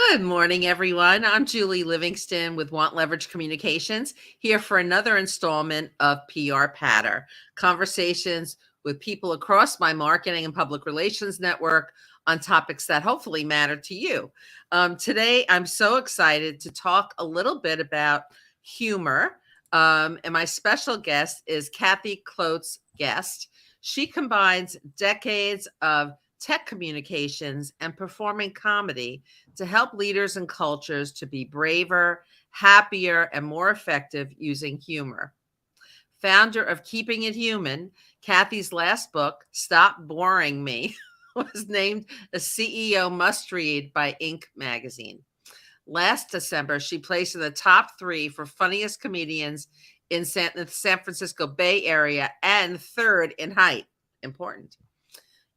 Good morning, everyone. I'm Julie Livingston with Want Leverage Communications, here for another installment of PR Patter, conversations with people across my marketing and public relations network on topics that hopefully matter to you. Today, I'm so excited to talk a little bit about humor. And my special guest is Kathy Klotz-Guest. She combines decades of tech communications and performing comedy to help leaders and cultures to be braver, happier, and more effective using humor. Founder of Keeping It Human, Kathy's last book, Stop Boring Me, was named a CEO must read by Inc. magazine. Last December, she placed in the top 3 for funniest comedians in the San Francisco Bay Area and third in height. Important.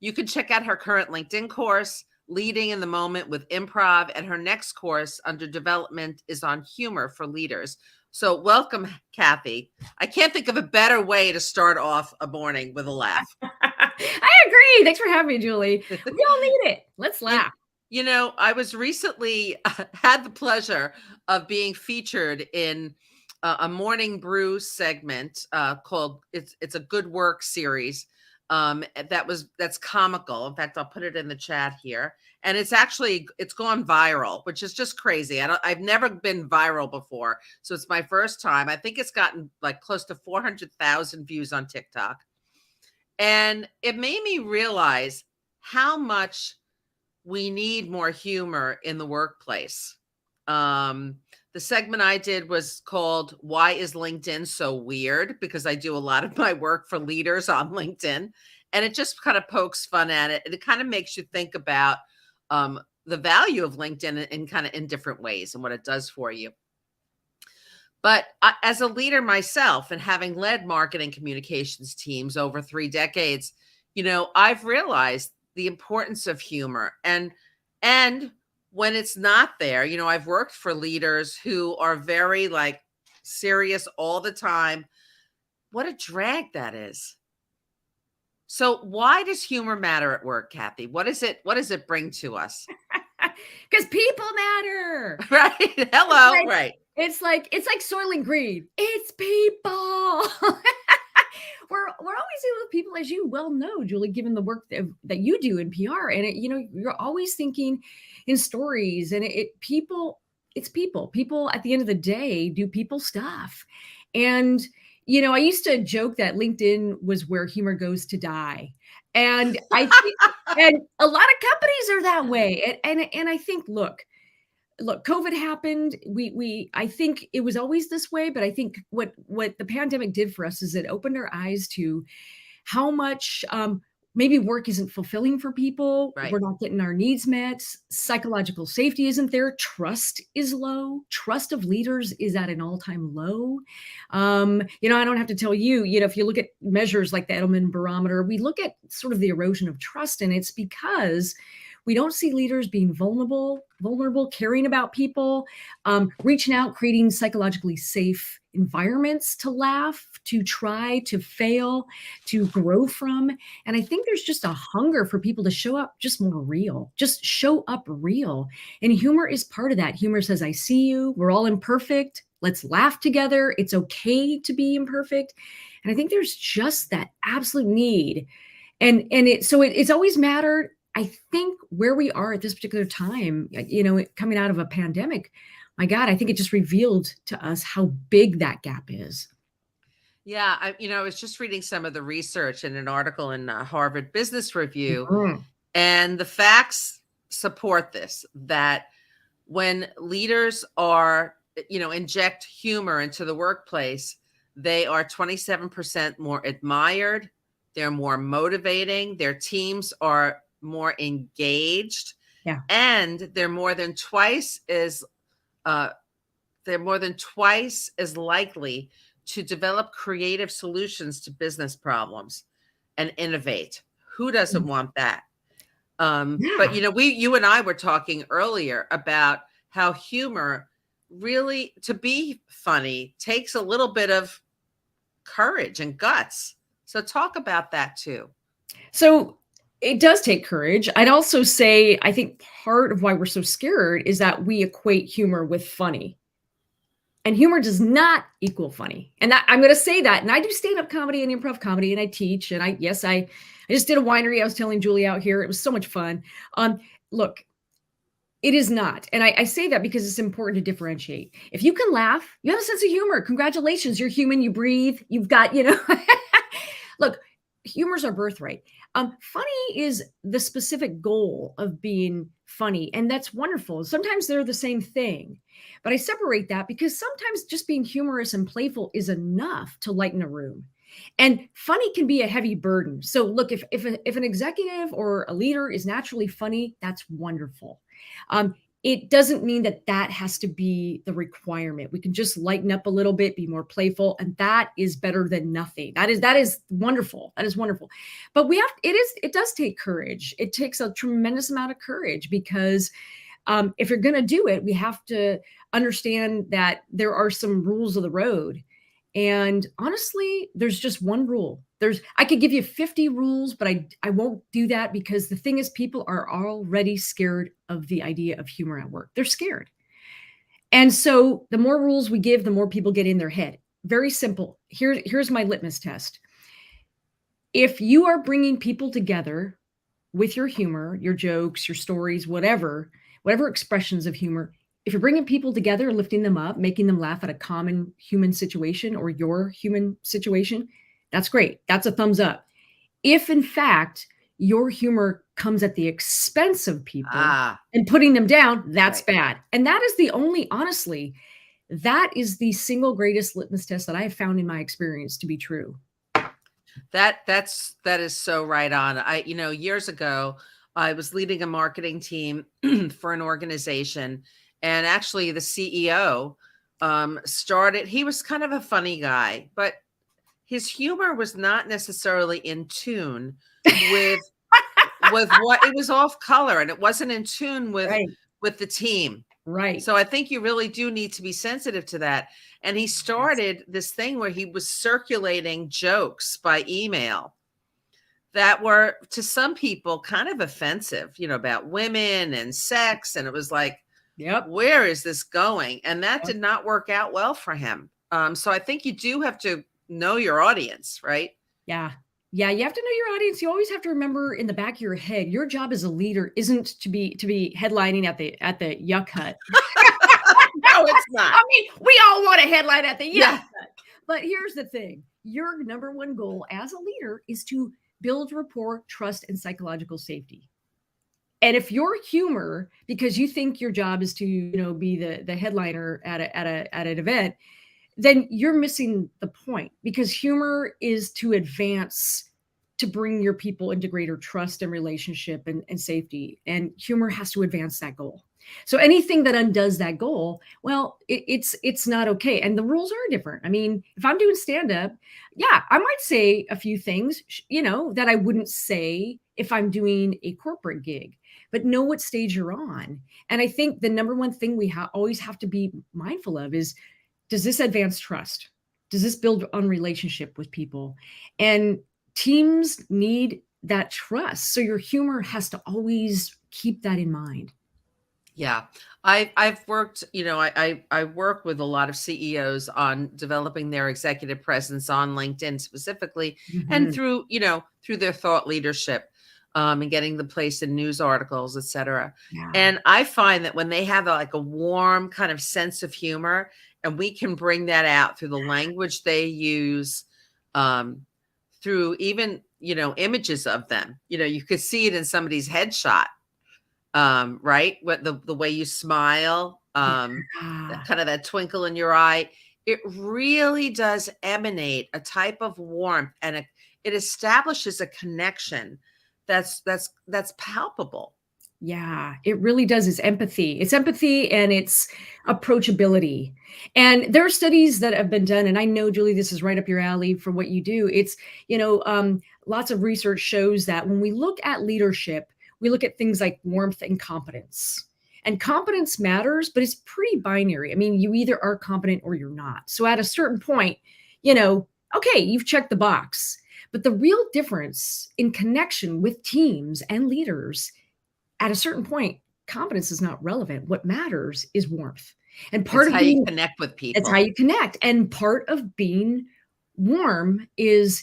You can check out her current LinkedIn course, Leading in the Moment with Improv, and her next course under development is on humor for leaders. So welcome, Kathy. I can't think of a better way to start off a morning with a laugh. I agree. Thanks for having me, Julie. We all need it. Let's laugh. You know, I was recently had the pleasure of being featured in a morning brew segment called It's a Good Work series. That's comical. In fact, I'll put it in the chat here. And it's gone viral, which is just crazy. I've never been viral before. So it's my first time. I think it's gotten like close to 400,000 views on TikTok. And it made me realize how much we need more humor in the workplace. The segment I did was called Why is LinkedIn So Weird? Because I do a lot of my work for leaders on LinkedIn, and it just kind of pokes fun at it. And it kind of makes you think about the value of LinkedIn in different ways and what it does for you. But as a leader myself and having led marketing communications teams over 3 decades, you know, I've realized the importance of humor and when it's not there, you know, I've worked for leaders who are very like serious all the time. What a drag that is. So why does humor matter at work, Kathy? What does it bring to us? Because people matter. Right. Hello. Right. It's like Soylent Green. It's people. We're always dealing with people, as you well know, Julie, given the work that you do in PR. And you're always thinking in stories, and it's people. People at the end of the day do people stuff. And I used to joke that LinkedIn was where humor goes to die. And I think, and a lot of companies are that way. And I think, look, COVID happened. I think it was always this way, but I think what the pandemic did for us is it opened our eyes to how much maybe work isn't fulfilling for people. Right. We're not getting our needs met. Psychological safety isn't there. Trust is low. Trust of leaders is at an all-time low. I don't have to tell you, if you look at measures like the Edelman Barometer, we look at sort of the erosion of trust, and it's because we don't see leaders being vulnerable, caring about people, reaching out, creating psychologically safe environments to laugh, to try, to fail, to grow from. And I think there's just a hunger for people to show up just more real, just show up real. And humor is part of that. Humor says, I see you. We're all imperfect. Let's laugh together. It's okay to be imperfect. And I think there's just that absolute need. And it's always mattered. I think where we are at this particular time, coming out of a pandemic, my God, I think it just revealed to us how big that gap is. Yeah, I was just reading some of the research in an article in Harvard Business Review, and the facts support this, that when leaders are, inject humor into the workplace, they are 27% more admired, they're more motivating, their teams are more engaged, and they're more than twice as likely to develop creative solutions to business problems and innovate. Who doesn't want that? But you and I were talking earlier about how humor really, to be funny, takes a little bit of courage and guts. So talk about that too. So It does take courage. I'd also say I think part of why we're so scared is that we equate humor with funny. And humor does not equal funny. And I'm going to say that. And I do stand up comedy and improv comedy, and I teach. And I just did a winery. I was telling Julie out here. It was so much fun. Look, it is not. And I say that because it's important to differentiate. If you can laugh, you have a sense of humor. Congratulations. You're human. You breathe. You've got, look, humor's our birthright. Funny is the specific goal of being funny, and that's wonderful. Sometimes they're the same thing, but I separate that because sometimes just being humorous and playful is enough to lighten a room. And funny can be a heavy burden. So look, if an executive or a leader is naturally funny, that's wonderful. It doesn't mean that that has to be the requirement. We can just lighten up a little bit, be more playful, and that is better than nothing. That is wonderful. That is wonderful. But it does take courage. It takes a tremendous amount of courage because if you're going to do it, we have to understand that there are some rules of the road. And honestly, there's just one rule. I could give you 50 rules, but I won't do that because the thing is, people are already scared of the idea of humor at work. They're scared. And so the more rules we give, the more people get in their head. Very simple. Here's my litmus test. If you are bringing people together with your humor, your jokes, your stories, whatever expressions of humor, if you're bringing people together, lifting them up, making them laugh at a common human situation or your human situation, that's great. That's a thumbs up. If in fact your humor comes at the expense of people and putting them down, that's Right. bad. And that is honestly, that is the single greatest litmus test that I have found in my experience to be true. That is so right on. Years ago, I was leading a marketing team for an organization, and actually the CEO he was kind of a funny guy, but his humor was not necessarily in tune with what it was off color, and it wasn't in tune Right. with the team. Right. So I think you really do need to be sensitive to that. And he started this thing where he was circulating jokes by email that were to some people kind of offensive, about women and sex. And it was like, Yep. where is this going? And that Yep. did not work out well for him. So I think you do have to know your audience, right? Yeah. Yeah, you have to know your audience. You always have to remember in the back of your head, your job as a leader isn't to be headlining at the Yuck Hut. No, it's not. I mean, we all want to headline at the Yuck Yeah. Hut. But here's the thing. Your number one goal as a leader is to build rapport, trust, and psychological safety. And if your humor, because you think your job is to, be the headliner at an event, then you're missing the point, because humor is to advance, to bring your people into greater trust and relationship and safety. And humor has to advance that goal. So anything that undoes that goal, well, it's not okay. And the rules are different. I mean, if I'm doing stand up, yeah, I might say a few things, that I wouldn't say if I'm doing a corporate gig, but know what stage you're on. And I think the number one thing we always have to be mindful of is, does this advance trust? Does this build on relationship with people? And teams need that trust. So your humor has to always keep that in mind. Yeah. I've worked, I work with a lot of CEOs on developing their executive presence on LinkedIn specifically, and Mhm. through their thought leadership, and getting them placed in news articles, et cetera. Yeah. And I find that when they have like a warm kind of sense of humor, and we can bring that out through the language they use, through even, images of them, you could see it in somebody's headshot. Right? What the way you smile, Yeah. kind of that twinkle in your eye, it really does emanate a type of warmth, and it establishes a connection that's palpable. Yeah, it really does. It's empathy. It's empathy and it's approachability. And there are studies that have been done, and I know, Julie, this is right up your alley for what you do. Lots of research shows that when we look at leadership, we look at things like warmth and competence. And competence matters, but it's pretty binary. I mean, you either are competent or you're not. So at a certain point, okay, you've checked the box. But the real difference in connection with teams and leaders, at a certain point, competence is not relevant. What matters is warmth. And It's part of how you being connect with That's how people. you connect. And part of being warm is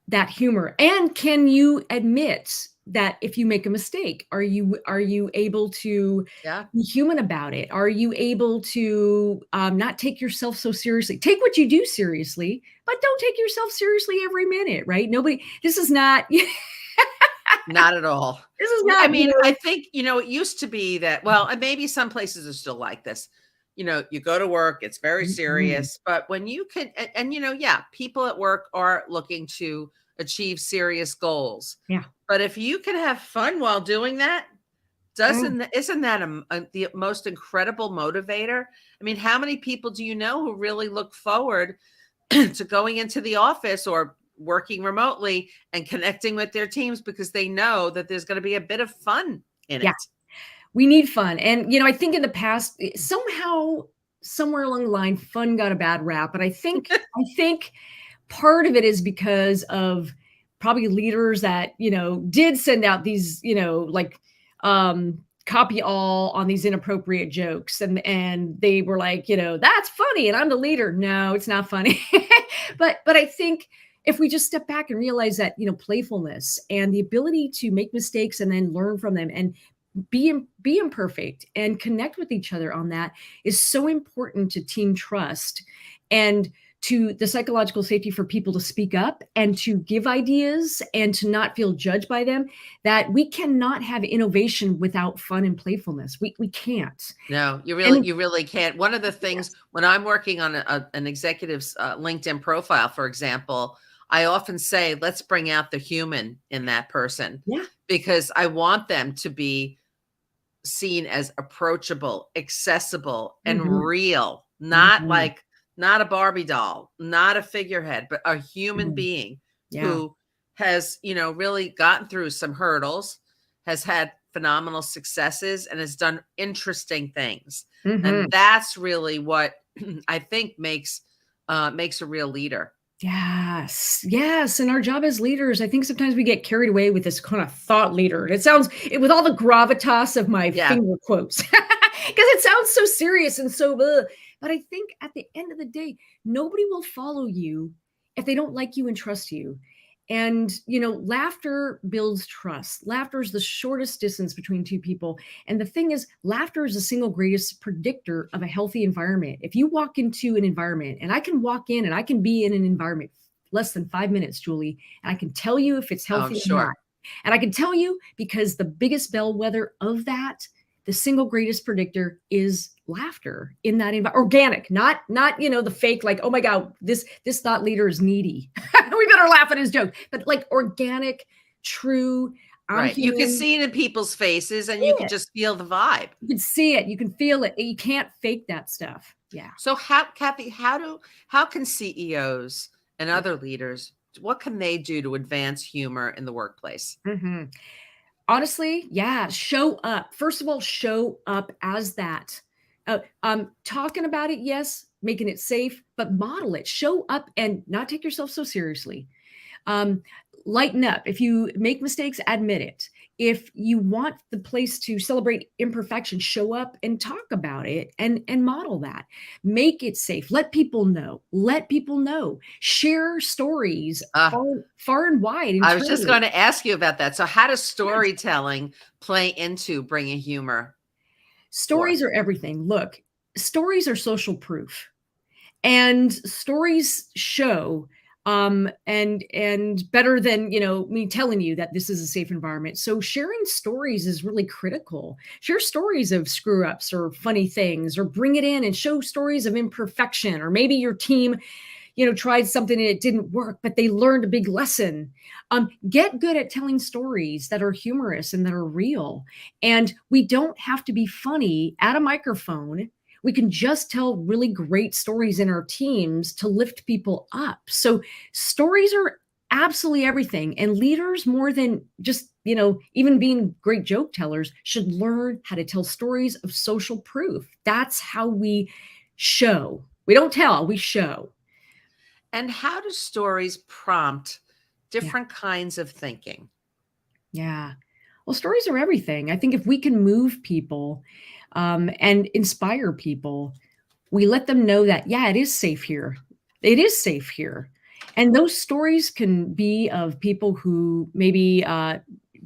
that humor. And can you admit that if you make a mistake, are you able to Yeah. be human about it? Are you able to not take yourself so seriously? Take what you do seriously, but don't take yourself seriously every minute, right? Nobody. This is not. This Not at all. is I not. mean, I think, it used to be that, well, and maybe some places are still like this. You go to work, it's very Mhm. serious, but when you can, yeah, people at work are looking to achieve serious goals. Yeah. But if you can have fun while doing that, Mm. isn't that the most incredible motivator? I mean, how many people do you know who really look forward to going into the office or working remotely and connecting with their teams because they know that there's going to be a bit of fun in Yeah. it? We need fun. And, I think in the past, somehow, somewhere along the line, fun got a bad rap. And I think part of it is because of probably leaders that, did send out these, like copy all on these inappropriate jokes. And they were like, that's funny. And I'm the leader. No, it's not funny. But I think if we just step back and realize that, playfulness and the ability to make mistakes and then learn from them and be imperfect and connect with each other on that is so important to team trust and to the psychological safety for people to speak up and to give ideas and to not feel judged by them, that we cannot have innovation without fun and playfulness. We can't. No, And you really can't. One of the things yes. when I'm working on an executive's LinkedIn profile, for example, I often say, let's bring out the human in that person Yeah. because I want them to be seen as approachable, accessible, and Mhm, real, mhm. not a Barbie doll, not a figurehead, but a human Mhm. being Yeah. who has, really gotten through some hurdles, has had phenomenal successes, and has done interesting things. And Mhm. that's really what I think makes a real leader. Yes, yes, and our job as leaders, I think sometimes we get carried away with this kind of thought leader, and with all the gravitas of my Yeah. finger quotes, because it sounds so serious and so, ugh. But I think at the end of the day, nobody will follow you if they don't like you and trust you. And, laughter builds trust. Laughter is the shortest distance between two people. And the thing is, laughter is the single greatest predictor of a healthy environment. If you walk into an environment, and I can walk in and I can be in an environment less than 5 minutes, Julie, and I can tell you if it's Oh, healthy or not. sure. And I can tell you because the biggest bellwether of that, the single greatest predictor is laughter in that environment. Organic, not the fake, like, oh my God, this thought leader is needy. We better laugh at his joke. But like organic, true, I'm Right. You can human. see it in people's faces and you See can it. just feel the vibe. You can see it, you can feel it. You can't fake that stuff. Yeah. So Kathy, how can CEOs and other leaders, what can they do to advance humor in the workplace? Mhm. Honestly, yeah, show up. First of all, show up as that. Talking about it, yes, making it safe, but model it. Show up and not take yourself so seriously. Um, Lighten up. If you make mistakes, admit it. If you want the place to celebrate imperfection, show up and talk about it and model that. Make it safe. Let people know. Let people know. Share stories Uh, far and wide I was just internally. going to ask you about that. So how does Yes. storytelling play into bringing humor Stories forth? are everything. Look, stories are social proof. And stories show and better than me telling you that this is a safe environment. So sharing stories is really critical. Share stories of screw ups or funny things, or bring it in and show stories of imperfection, or maybe your team tried something and it didn't work, but they learned a big lesson. Get good at telling stories that are humorous and that are real. And we don't have to be funny at a microphone. We can just tell really great stories in our teams to lift people up. So stories are absolutely everything. And leaders, more than just, even being great joke tellers, should learn how to tell stories of social proof. That's how we show. We don't tell, we show. And how do stories prompt Yeah. different kinds of thinking. Yeah. Well, stories are everything. I think if we can move people and inspire people, we let them know that, yeah, it is safe here. It is safe here. And those stories can be of people who maybe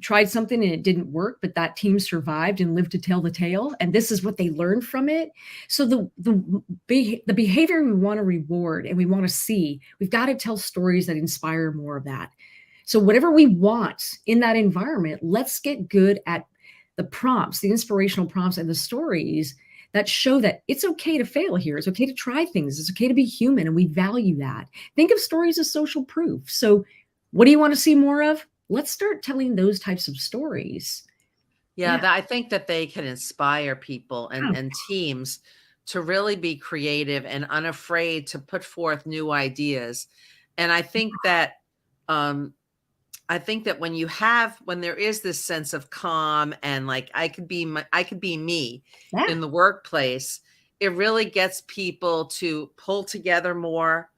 tried something and it didn't work, but that team survived and lived to tell the tale. And this is what they learned from it. So the behavior we want to reward and we want to see, we've got to tell stories that inspire more of that. So whatever we want in that environment, let's get good at the prompts, the inspirational prompts and the stories that show that it's okay to fail here. It's okay to try things. It's okay to be human, and we value that. Think of stories as social proof. So what do you want to see more of? Let's start telling those types of stories. Yeah, Yeah. that I think that they can inspire people Oh, and teams to really be creative and unafraid to put forth new ideas. And um I think that when there is this sense of calm and like I could be me yeah. in the workplace, it really gets people to pull together more,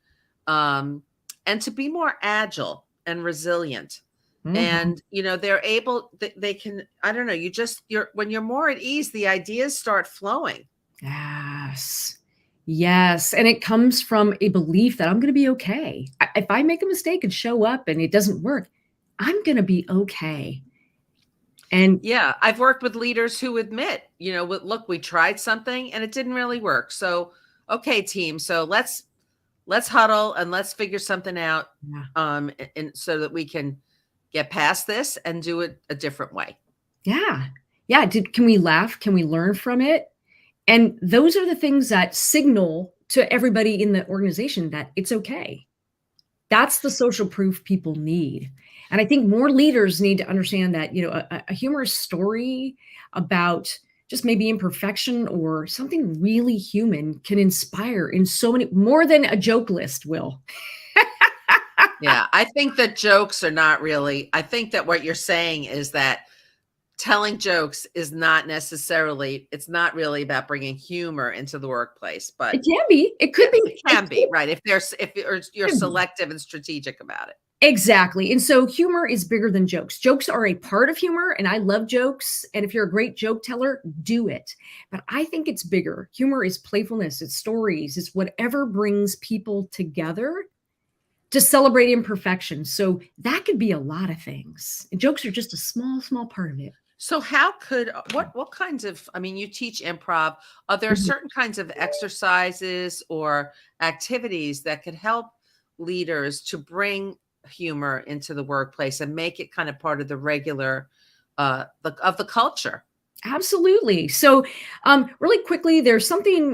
um, and to be more agile and resilient. Mhm. And they're able, they can, I don't know, when you're more at ease, the ideas start flowing. Yes. Yes, and it comes from a belief that I'm gonna be okay. If I make a mistake and show up and it doesn't work, I'm gonna be okay. And Yeah, I've worked with leaders who admit, look, we tried something and it didn't really work. So, okay, team, so let's huddle and let's figure something out, yeah. and so that we can get past this and do it a different way. Yeah. Yeah, can we laugh? Can we learn from it? And those are the things that signal to everybody in the organization that it's okay. That's the social proof people need. And I think more leaders need to understand that, a humorous story about just maybe imperfection or something really human can inspire in so many more than a joke list will. Yeah, I think that jokes are not really, I think that what you're saying is that telling jokes is not necessarily, it's not really about bringing humor into the workplace, but It can be. It could be. it can be, right, if you're Could be. selective and strategic about it. Exactly. And so humor is bigger than jokes. Jokes are a part of humor, and I love jokes. And if you're a great joke teller, do it. But I think it's bigger. Humor is playfulness, it's stories, it's whatever brings people together to celebrate imperfection. So that could be a lot of things. And jokes are just a small, small part of it. So how could what kinds of, I mean, you teach improv. Are there Mhm. certain kinds of exercises or activities that could help leaders to bring humor into the workplace and make it kind of part of the regular of the culture? Absolutely. So, really quickly, there's something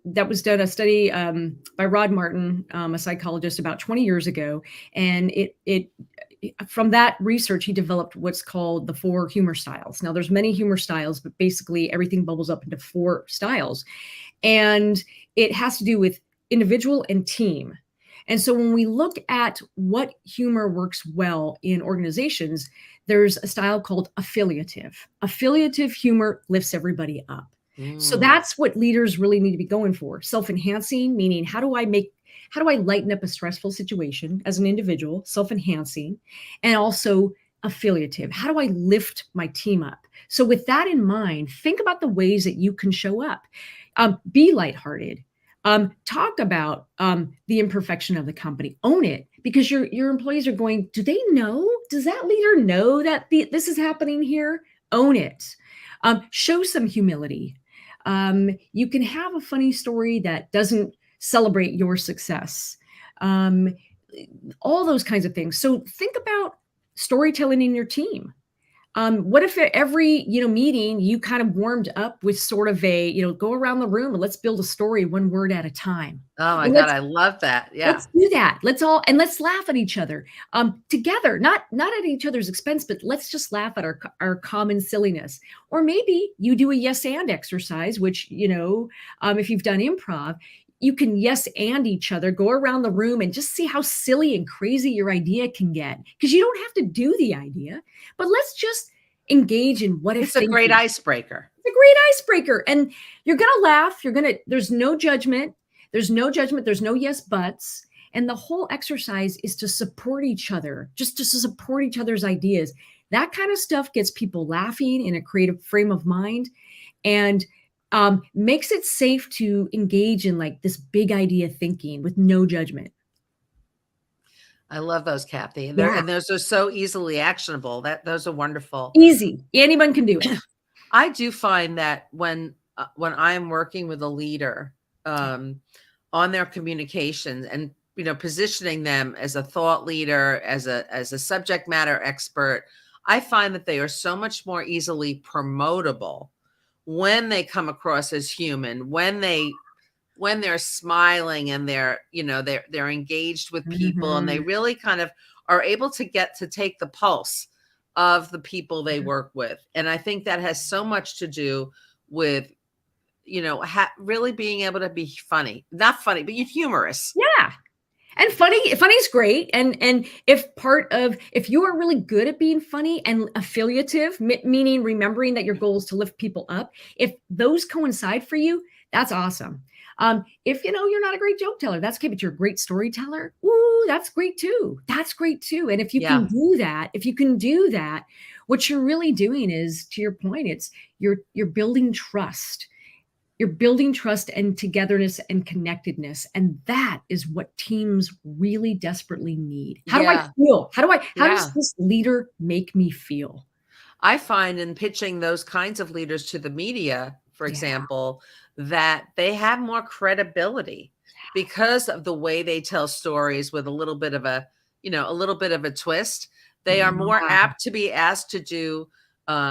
that was done, a study by Rod Martin, a psychologist, about 20 years ago, and from that research, he developed what's called the four humor styles. Now, there's many humor styles, but basically everything bubbles up into four styles, and it has to do with individual and team. And so when we look at what humor works well in organizations, there's a style called affiliative. Affiliative humor lifts everybody up. So Mm. that's what leaders really need to be going for. Self-enhancing, meaning how do I lighten up a stressful situation as an individual, self-enhancing, and also affiliative. How do I lift my team up? So with that in mind, think about the ways that you can show up. Be lighthearted. Talk about the imperfection of the company. Own it because your employees are going. Do they know? Does that leader know that this is happening here? Own it. Show some humility. You can have a funny story that doesn't celebrate your success. Um, all those kinds of things. So think about storytelling in your team. What if at every meeting you kind of warmed up with sort of a go around the room and let's build a story one word at a time, Oh my and God, I love that. Yeah. let's do that. Let's laugh at each other together, not at each other's expense, but let's just laugh at our common silliness. Or maybe you do a yes and exercise, which if you've done improv, you can yes and each other, go around the room and just see how silly and crazy your idea can get. Because you don't have to do the idea, but let's just engage in what if It's a great thinking. icebreaker. It's a great icebreaker. And you're gonna laugh. There's no judgment. There's no judgment. There's no yes buts. And the whole exercise is to support each other, just to support each other's ideas. That kind of stuff gets people laughing in a creative frame of mind, and makes it safe to engage in like this big idea thinking with no judgment. I love those, Kathy. And Yeah, those are so easily actionable. Those are wonderful. easy. Anyone can do it. I do find that when I'm working with a leader, on their communications and, positioning them as a thought leader, as a subject matter expert, I find that they are so much more easily promotable when they come across as human, when they're smiling and they're engaged with people, and they Mhm. really kind of are able to get to take the pulse of the people they work with. And I think that has so much to do with, really being able to be funny, not funny, but humorous. Yeah. And funny's great. And if you are really good at being funny and affiliative, meaning remembering that your goal is to lift people up, if those coincide for you, that's awesome. If you're not a great joke teller, that's okay, but you're a great storyteller. Ooh, that's great too. That's great too. And Yeah. if you can do that, what you're really doing is, to your point, it's you're building trust. You're building trust and togetherness and connectedness, and that is what teams really desperately need. How do I Yeah. feel? How does Yeah. this leader make me feel? I find in pitching those kinds of leaders to the media, for Yeah, example, that they have more credibility because of the way they tell stories with a little bit of a twist. They are more yeah, apt to be asked to do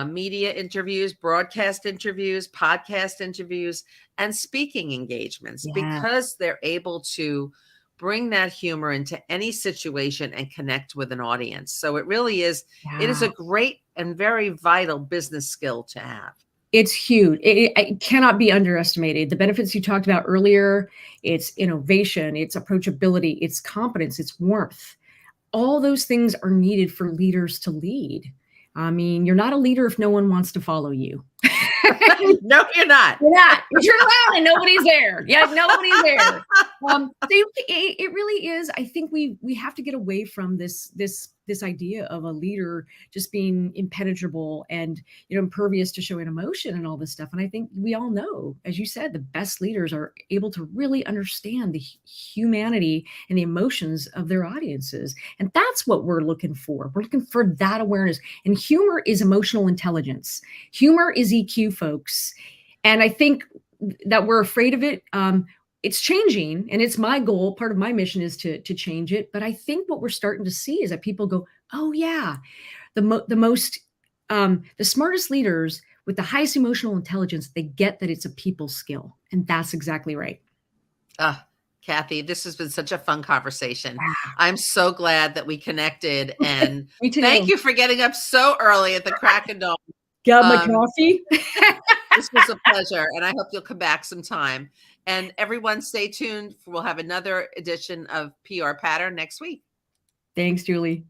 media interviews, broadcast interviews, podcast interviews, and speaking engagements yeah, because they're able to bring that humor into any situation and connect with an audience. So it is yeah. a great and very vital business skill to have. It's huge. It cannot be underestimated. The benefits you talked about earlier, it's innovation, it's approachability, it's competence, it's warmth. All those things are needed for leaders to lead. I mean, you're not a leader if no one wants to follow you. No, you're not. You're not. You turn around and nobody's there. Yeah, nobody's there. It really is. I think we have to get away from this idea of a leader just being impenetrable and impervious to showing emotion and all this stuff. And I think we all know, as you said, the best leaders are able to really understand the humanity and the emotions of their audiences, and that's what we're looking for. We're looking for that awareness. And humor is emotional intelligence. Humor is EQ, folks. And I think that we're afraid of it. It's changing, and it's my goal. Part of my mission is to change it. But I think what we're starting to see is that people go, "Oh yeah, the smartest leaders with the highest emotional intelligence, they get that it's a people skill," and that's exactly right. Kathy, this has been such a fun conversation. Ah, I'm so glad that we connected, and me thank too. you for getting up so early at the crack of dawn. Got my Um, coffee. this was a pleasure, and I hope you'll come back sometime. And everyone, stay tuned. We'll have another edition of PR Pattern next week. Thanks, Julie.